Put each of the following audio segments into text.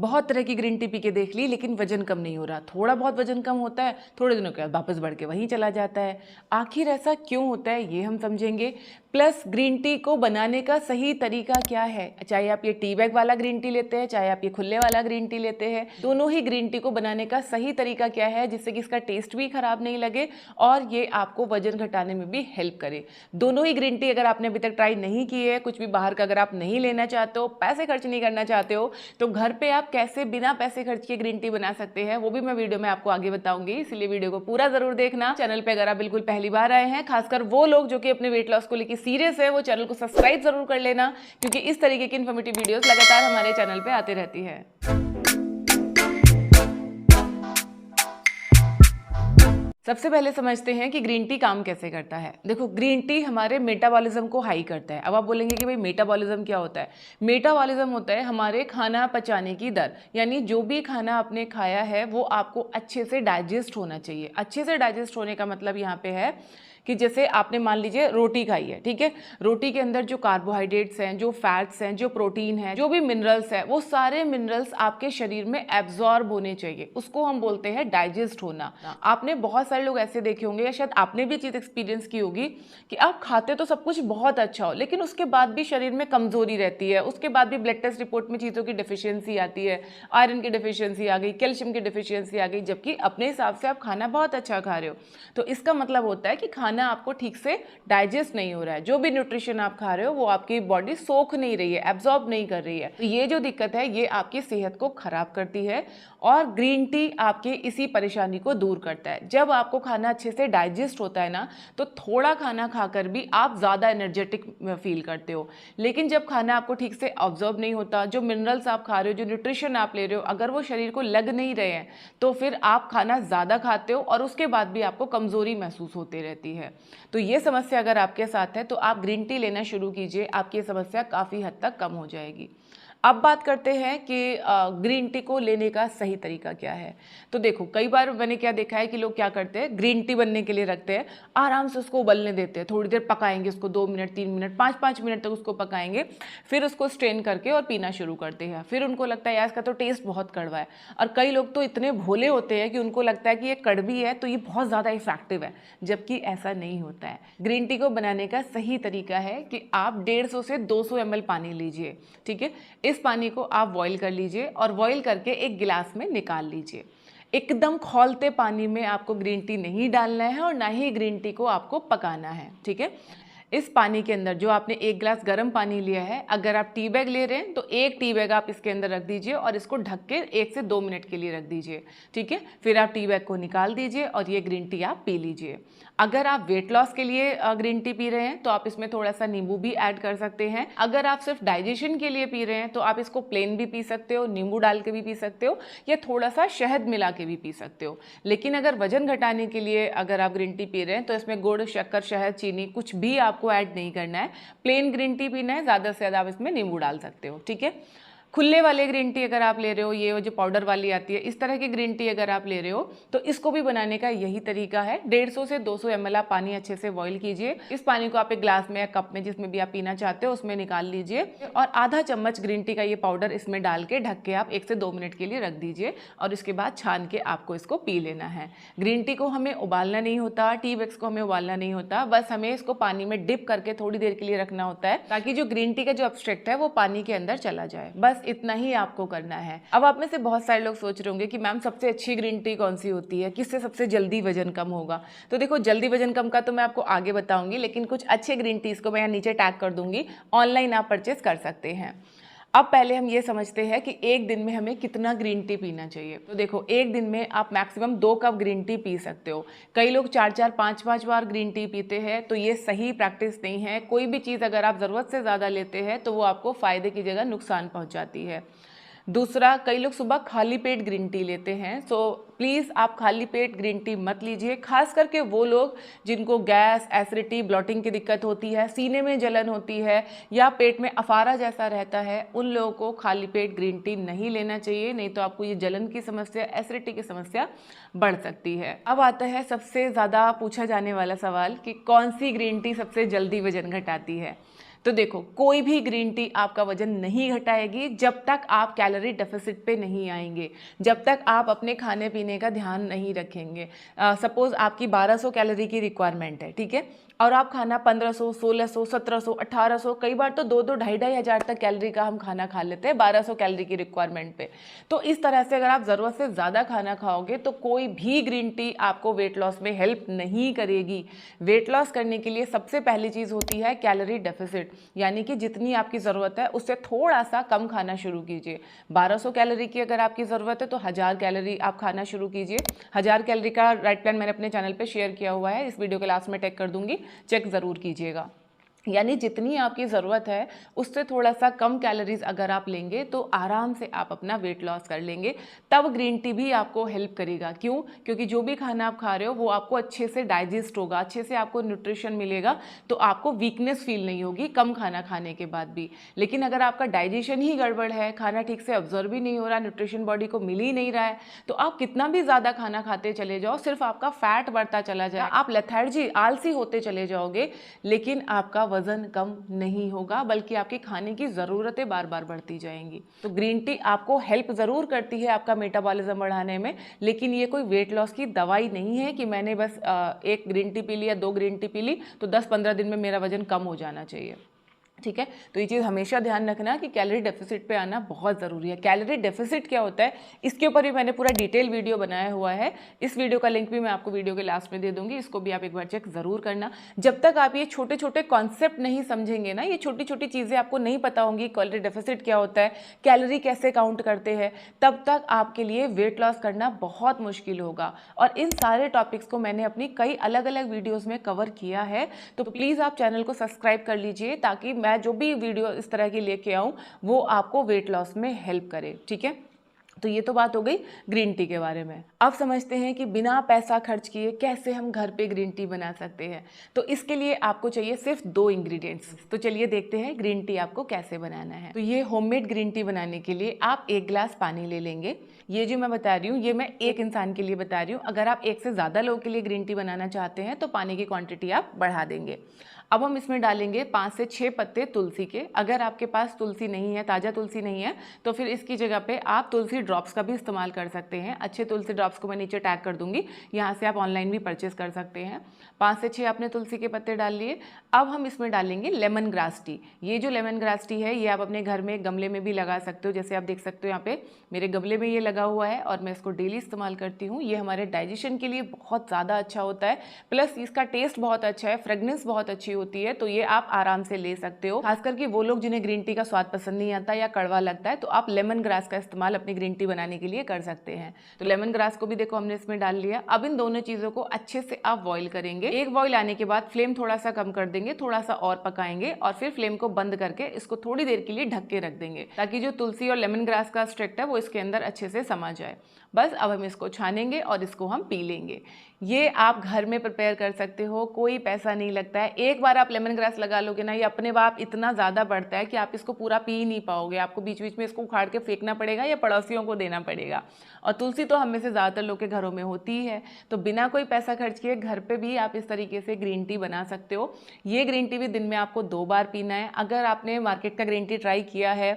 बहुत तरह की ग्रीन टी पी के देख ली लेकिन वजन कम नहीं हो रहा, थोड़ा बहुत वजन कम होता है, थोड़े दिनों के बाद वापस बढ़ के वहीं चला जाता है। आखिर ऐसा क्यों होता है ये हम समझेंगे। प्लस ग्रीन टी को बनाने का सही तरीका क्या है, चाहे आप ये टी बैग वाला ग्रीन टी लेते हैं चाहे आप ये खुले वाला ग्रीन टी लेते हैं, दोनों ही ग्रीन टी को बनाने का सही तरीका क्या है जिससे कि इसका टेस्ट भी खराब नहीं लगे और ये आपको वजन घटाने में भी हेल्प करे। दोनों ही ग्रीन टी अगर आपने अभी तक ट्राई नहीं की है, कुछ भी बाहर का अगर आप नहीं लेना चाहते हो, पैसे खर्च नहीं करना चाहते हो, तो घर पे आप कैसे बिना पैसे खर्च किए ग्रीन टी बना सकते हैं वो भी मैं वीडियो में आपको आगे बताऊंगी, इसलिए वीडियो को पूरा जरूर देखना। चैनल पे अगर आप बिल्कुल पहली बार आए हैं, खासकर वो लोग जो कि अपने वेट लॉस को लेकर सीरियस है, वो चैनल को सब्सक्राइब जरूर कर लेना क्योंकि इस तरीके की इन्फॉर्मेटिव वीडियोस लगातार हमारे चैनल पे आती रहती है। सबसे पहले समझते हैं कि ग्रीन टी काम कैसे करता है। देखो, ग्रीन टी हमारे मेटाबॉलिज्म को हाई करता है। अब आप बोलेंगे कि भाई मेटाबॉलिज्म क्या होता है। मेटाबॉलिज्म होता है हमारे खाना पचाने की दर, यानी जो भी खाना आपने खाया है वो आपको अच्छे से डाइजेस्ट होना चाहिए। अच्छे से डाइजेस्ट होने का मतलब यहाँ पे है कि जैसे आपने मान लीजिए रोटी खाई है, ठीक है, रोटी के अंदर जो कार्बोहाइड्रेट्स हैं, जो फैट्स हैं, जो प्रोटीन है, जो भी मिनरल्स है, वो सारे मिनरल्स आपके शरीर में एब्जॉर्ब होने चाहिए, उसको हम बोलते हैं डाइजेस्ट होना। आपने बहुत सारे लोग ऐसे देखे होंगे या शायद आपने भी चीज़ एक्सपीरियंस की होगी कि आप खाते तो सब कुछ बहुत अच्छा हो लेकिन उसके बाद भी शरीर में कमजोरी रहती है, उसके बाद भी ब्लड टेस्ट रिपोर्ट में चीज़ों की डिफिशियंसी आती है, आयरन की डिफिशियंसी आ गई, कैल्शियम की डिफिशियंसी आ गई, जबकि अपने हिसाब से आप खाना बहुत अच्छा खा रहे हो। तो इसका मतलब होता है कि खाना आपको ठीक से डाइजेस्ट नहीं हो रहा है, जो भी न्यूट्रिशन आप खा रहे हो वो आपकी बॉडी सोख नहीं रही है, एब्जॉर्ब नहीं कर रही है। तो ये जो दिक्कत है ये आपकी सेहत को खराब करती है और ग्रीन टी आपके इसी परेशानी को दूर करता है। जब आपको खाना अच्छे से डाइजेस्ट होता है ना, तो थोड़ा खाना खाकर भी आप ज़्यादा एनर्जेटिक फील करते हो। लेकिन जब खाना आपको ठीक से ऑब्जॉर्ब नहीं होता, जो मिनरल्स आप खा रहे हो, जो न्यूट्रिशन आप ले रहे हो, अगर वो शरीर को लग नहीं रहे हैं तो फिर आप खाना ज़्यादा खाते हो और उसके बाद भी आपको कमज़ोरी महसूस होती रहती है। तो ये समस्या अगर आपके साथ है तो आप ग्रीन टी लेना शुरू कीजिए, आपकी ये समस्या काफ़ी हद तक कम हो जाएगी। अब बात करते हैं कि ग्रीन टी को लेने का सही तरीका क्या है। तो देखो, कई बार मैंने क्या देखा है कि लोग क्या करते हैं, ग्रीन टी बनने के लिए रखते हैं, आराम से उसको उबलने देते हैं, थोड़ी देर पकाएंगे उसको, 2 मिनट 3 मिनट 5-5 मिनट तक उसको पकाएंगे, फिर उसको स्ट्रेन करके और पीना शुरू करते हैं। फिर उनको लगता है यार इसका तो टेस्ट बहुत कड़वा है। और कई लोग तो इतने भोले होते हैं कि उनको लगता है कि ये कड़वी है तो ये बहुत ज़्यादा इफेक्टिव है, जबकि ऐसा नहीं होता है। ग्रीन टी को बनाने का सही तरीका है कि आप 150 से 200 ml पानी लीजिए, ठीक है, इस पानी को आप बॉईल कर लीजिए और बॉईल करके एक गिलास में निकाल लीजिए। एकदम खौलते पानी में आपको ग्रीन टी नहीं डालना है और ना ही ग्रीन टी को आपको पकाना है, ठीक है। इस पानी के अंदर जो आपने 1 गिलास गर्म पानी लिया है, अगर आप टी बैग ले रहे हैं तो 1 टी बैग आप इसके अंदर रख दीजिए और इसको ढक के 1 से 2 मिनट के लिए रख दीजिए, ठीक है। फिर आप टी बैग को निकाल दीजिए और ये ग्रीन टी आप पी लीजिए। अगर आप वेट लॉस के लिए ग्रीन टी पी रहे हैं तो आप इसमें थोड़ा सा नींबू भी ऐड कर सकते हैं। अगर आप सिर्फ डाइजेशन के लिए पी रहे हैं तो आप इसको प्लेन भी पी सकते हो, नींबू डाल के भी पी सकते हो या थोड़ा सा शहद मिला के भी पी सकते हो। लेकिन अगर वजन घटाने के लिए अगर आप ग्रीन टी पी रहे हैं तो इसमें गुड़, शक्कर, शहद, चीनी कुछ भी आपको ऐड नहीं करना है। प्लेन ग्रीन टी पीना है, ज़्यादा से ज़्यादा आप इसमें नींबू डाल सकते हो, ठीक है। खुले वाले ग्रीन टी अगर आप ले रहे हो, ये जो पाउडर वाली आती है, इस तरह की ग्रीन टी अगर आप ले रहे हो तो इसको भी बनाने का यही तरीका है। 150 से 200 ml आप पानी अच्छे से बॉईल कीजिए। इस पानी को आप एक ग्लास में या कप में, जिसमें भी आप पीना चाहते हो, उसमें निकाल लीजिए और आधा चम्मच ग्रीन टी का ये पाउडर इसमें डाल के ढक के आप 1 से 2 मिनट के लिए रख दीजिए और इसके बाद छान के आपको इसको पी लेना है। ग्रीन टी को हमें उबालना नहीं होता, टी बैग्स को हमें उबालना नहीं होता, बस हमें इसको पानी में डिप करके थोड़ी देर के लिए रखना होता है ताकि जो ग्रीन टी का जो एक्सट्रैक्ट है वो पानी के अंदर चला जाए। बस इतना ही आपको करना है। अब आप में से बहुत सारे लोग सोच रहे होंगे कि मैम सबसे अच्छी ग्रीन टी कौन सी होती है, किससे सबसे जल्दी वजन कम होगा। तो देखो, जल्दी वजन कम का तो मैं आपको आगे बताऊंगी, लेकिन कुछ अच्छे ग्रीन टीज को मैं यहाँ नीचे टैग कर दूंगी, ऑनलाइन आप परचेस कर सकते हैं। अब पहले हम ये समझते हैं कि एक दिन में हमें कितना ग्रीन टी पीना चाहिए। तो देखो, एक दिन में आप maximum 2 cup green tea P सकते हो। कई लोग 4-4 5-5 बार ग्रीन टी पीते हैं, तो ये सही प्रैक्टिस नहीं है। कोई भी चीज़ अगर आप ज़रूरत से ज़्यादा लेते हैं तो वो आपको फ़ायदे की जगह नुकसान पहुँचाती है। दूसरा, कई लोग सुबह खाली पेट ग्रीन टी लेते हैं, सो प्लीज़ आप खाली पेट ग्रीन टी मत लीजिए। खास करके वो लोग जिनको गैस, एसिडिटी, ब्लॉटिंग की दिक्कत होती है, सीने में जलन होती है या पेट में अफारा जैसा रहता है, उन लोगों को खाली पेट ग्रीन टी नहीं लेना चाहिए, नहीं तो आपको ये जलन की समस्या, एसिडिटी की समस्या बढ़ सकती है। अब आता है सबसे ज़्यादा पूछा जाने वाला सवाल कि कौन सी ग्रीन टी सबसे जल्दी वजन घटाती है। तो देखो, कोई भी ग्रीन टी आपका वजन नहीं घटाएगी जब तक आप कैलोरी डेफिसिट पे नहीं आएंगे, जब तक आप अपने खाने पीने का ध्यान नहीं रखेंगे। सपोज आपकी 1200 कैलोरी की रिक्वायरमेंट है, ठीक है, और आप खाना 1500, 1600, 1700, 1800, कई बार तो 2-2, 2,500 तक कैलोरी का हम खाना खा लेते हैं 1200 कैलोरी की रिक्वायरमेंट पे। तो इस तरह से अगर आप ज़रूरत से ज़्यादा खाना खाओगे तो कोई भी ग्रीन टी आपको वेट लॉस में हेल्प नहीं करेगी। वेट लॉस करने के लिए सबसे पहली चीज़ होती है कैलोरी डेफिसिट, यानी कि जितनी आपकी ज़रूरत है उससे थोड़ा सा कम खाना शुरू कीजिए। 1200 कैलोरी की अगर आपकी ज़रूरत है तो 1000 कैलोरी आप खाना शुरू कीजिए। 1000 कैलोरी का डाइट प्लान मैंने अपने चैनल पे शेयर किया हुआ है, इस वीडियो के लास्ट में टैग कर दूंगी, चेक ज़रूर कीजिएगा। यानी जितनी आपकी ज़रूरत है उससे थोड़ा सा कम कैलोरीज अगर आप लेंगे तो आराम से आप अपना वेट लॉस कर लेंगे। तब ग्रीन टी भी आपको हेल्प करेगा। क्यों? क्योंकि जो भी खाना आप खा रहे हो वो आपको अच्छे से डाइजेस्ट होगा, अच्छे से आपको न्यूट्रिशन मिलेगा, तो आपको वीकनेस फील नहीं होगी कम खाना खाने के बाद भी। लेकिन अगर आपका डाइजेशन ही गड़बड़ है, खाना ठीक से ऑब्जर्व ही नहीं हो रहा, न्यूट्रिशन बॉडी को मिल ही नहीं रहा है, तो आप कितना भी ज़्यादा खाना खाते चले जाओ, सिर्फ आपका फैट बढ़ता चला जाए, आप लेथार्जी, आलसी होते चले जाओगे, लेकिन आपका वजन कम नहीं होगा, बल्कि आपकी खाने की ज़रूरतें बार बार बढ़ती जाएंगी। तो ग्रीन टी आपको हेल्प ज़रूर करती है आपका मेटाबॉलिज्म बढ़ाने में, लेकिन ये कोई वेट लॉस की दवाई नहीं है कि मैंने बस एक ग्रीन टी पी ली या 2 ग्रीन टी पी ली तो 10-15 दिन में मेरा वजन कम हो जाना चाहिए। ठीक है, तो ये चीज़ हमेशा ध्यान रखना कि कैलोरी डेफिसिट पे आना बहुत ज़रूरी है। कैलोरी डेफिसिट क्या होता है इसके ऊपर भी मैंने पूरा डिटेल वीडियो बनाया हुआ है, इस वीडियो का लिंक भी मैं आपको वीडियो के लास्ट में दे दूंगी, इसको भी आप एक बार चेक ज़रूर करना। जब तक आप ये छोटे छोटे कॉन्सेप्ट नहीं समझेंगे ना, ये छोटी छोटी चीज़ें आपको नहीं पता होंगी, कैलोरी डेफिसिट क्या होता है, कैलोरी कैसे काउंट करते हैं, तब तक आपके लिए वेट लॉस करना बहुत मुश्किल होगा। और इन सारे टॉपिक्स को मैंने अपनी कई अलग अलग वीडियोज़ में कवर किया है, तो प्लीज़ आप चैनल को सब्सक्राइब कर लीजिए ताकि मैं जो भी वीडियो इस तरह की लेके आऊं वो आपको वेट लॉस में हेल्प करे। ठीक है, तो ये तो बात हो गई ग्रीन टी के बारे में। अब समझते हैं कि बिना पैसा खर्च किए कैसे हम घर पे ग्रीन टी बना सकते हैं। तो इसके लिए आपको चाहिए सिर्फ 2 इंग्रेडिएंट्स। तो चलिए देखते हैं ग्रीन टी आपको कैसे बनाना है। तो ये होममेड ग्रीन टी बनाने के लिए आप 1 गिलास पानी ले लेंगे। ये जो मैं बता रही हूँ ये मैं एक इंसान के लिए बता रही हूँ, अगर आप 1 से ज़्यादा लोगों के लिए ग्रीन टी बनाना चाहते हैं तो पानी की क्वांटिटी आप बढ़ा देंगे। अब हम इसमें डालेंगे 5 से 6 पत्ते तुलसी के। अगर आपके पास तुलसी नहीं है, ताज़ा तुलसी नहीं है, तो फिर इसकी जगह पे आप तुलसी ड्रॉप्स का भी इस्तेमाल कर सकते हैं। अच्छे तुलसी ड्रॉप्स को मैं नीचे टैग कर दूंगी, यहाँ से आप ऑनलाइन भी परचेस कर सकते हैं। 5 से 6 आपने तुलसी के पत्ते डाल लिए। अब हम इसमें डालेंगे लेमन ग्रास टी। ये जो लेमन ग्रास टी है ये आप अपने घर में गमले में भी लगा सकते हो, जैसे आप देख सकते हो यहाँ पे मेरे गमले में ये लगा हुआ है और मैं इसको डेली इस्तेमाल करती हूँ। ये हमारे डाइजेशन के लिए बहुत ज़्यादा अच्छा होता है, प्लस इसका टेस्ट बहुत अच्छा है, फ्रेगनेंस बहुत अच्छी होती है, तो ये आप आराम से ले सकते हो। खासकर कि वो लोग जिन्हें ग्रीन टी का स्वाद पसंद नहीं आता या कड़वा लगता है, तो आप लेमन ग्रास का इस्तेमाल अपनी ग्रीन टी बनाने के लिए कर सकते हैं। तो लेमन ग्रास को भी देखो हमने इसमें डाल लिया। अब इन दोनों चीज़ों को अच्छे से आप बॉईल करेंगे। एक बॉईल आने के बाद फ्लेम थोड़ा सा कम कर देंगे, थोड़ा सा और पकाएंगे और फिर फ्लेम को बंद करके इसको थोड़ी देर के लिए ढक के रख देंगे, ताकि जो तुलसी और लेमन ग्रास का एक्सट्रैक्ट है वो इसके अंदर अच्छे से समा जाए। बस अब हम इसको छानेंगे और इसको हम पी लेंगे। ये आप घर में प्रिपेयर कर सकते हो, कोई पैसा नहीं लगता है। एक बार आप लेमन ग्रास लगा लोगे ना, ये अपने आप इतना ज़्यादा बढ़ता है कि आप इसको पूरा पी ही नहीं पाओगे। आपको बीच बीच में इसको उखाड़ के फेंकना पड़ेगा या पड़ोसियों को देना पड़ेगा। और तुलसी तो हम में से ज़्यादातर लोग के घरों में होती ही है, तो बिना कोई पैसा खर्च किए घर पे भी आप इस तरीके से ग्रीन टी बना सकते हो। ये ग्रीन टी भी दिन में आपको 2 बार पीना है। अगर आपने मार्केट का ग्रीन टी ट्राई किया है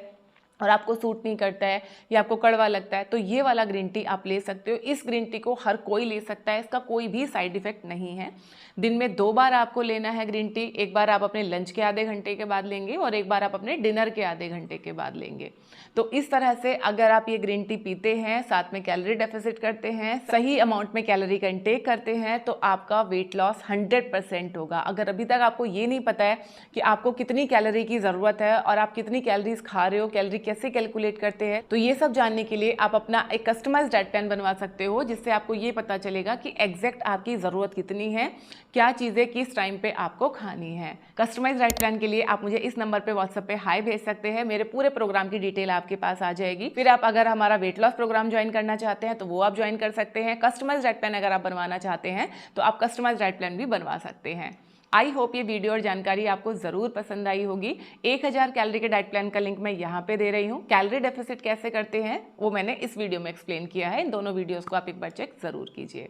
और आपको सूट नहीं करता है या आपको कड़वा लगता है, तो ये वाला ग्रीन टी आप ले सकते हो। इस ग्रीन टी को हर कोई ले सकता है, इसका कोई भी साइड इफेक्ट नहीं है। दिन में 2 बार आपको लेना है ग्रीन टी। एक बार आप अपने लंच के आधे घंटे के बाद लेंगे और एक बार आप अपने डिनर के आधे घंटे के बाद लेंगे। तो इस तरह से अगर आप ये ग्रीन टी पीते हैं, साथ में कैलोरी डेफिसिट करते हैं, सही अमाउंट में कैलोरी का इंटेक करते हैं, तो आपका वेट लॉस 100% होगा। अगर अभी तक आपको ये नहीं पता है कि आपको कितनी कैलोरी की ज़रूरत है और आप कितनी कैलोरीज खा रहे हो, कैलोरी कैसे कैलकुलेट करते हैं, तो ये सब जानने के लिए आप अपना एक कस्टमाइज्ड डाइट प्लान बनवा सकते हो, जिससे आपको ये पता चलेगा कि एग्जैक्ट आपकी ज़रूरत कितनी है, क्या चीज़ें किस टाइम पे आपको खानी है। कस्टमाइज्ड डाइट प्लान के लिए आप मुझे इस नंबर पे व्हाट्सएप पे हाई भेज सकते हैं, मेरे पूरे प्रोग्राम की डिटेल आपके पास आ जाएगी। फिर आप अगर हमारा वेट लॉस प्रोग्राम ज्वाइन करना चाहते हैं तो वो आप ज्वाइन कर सकते हैं। कस्टमाइज्ड डाइट प्लान अगर आप बनवाना चाहते हैं तो आप कस्टमाइज्ड डाइट प्लान भी बनवा सकते हैं। आई होप ये वीडियो और जानकारी आपको ज़रूर पसंद आई होगी। 1000 कैलोरी के डाइट प्लान का लिंक मैं यहाँ पे दे रही हूँ। कैलोरी डेफिसिट कैसे करते हैं वो मैंने इस वीडियो में एक्सप्लेन किया है। इन दोनों वीडियोस को आप एक बार चेक ज़रूर कीजिए।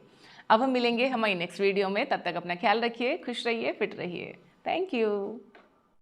अब हम मिलेंगे हमारी नेक्स्ट वीडियो में, तब तक अपना ख्याल रखिए, खुश रहिए, फिट रहिए। Thank you.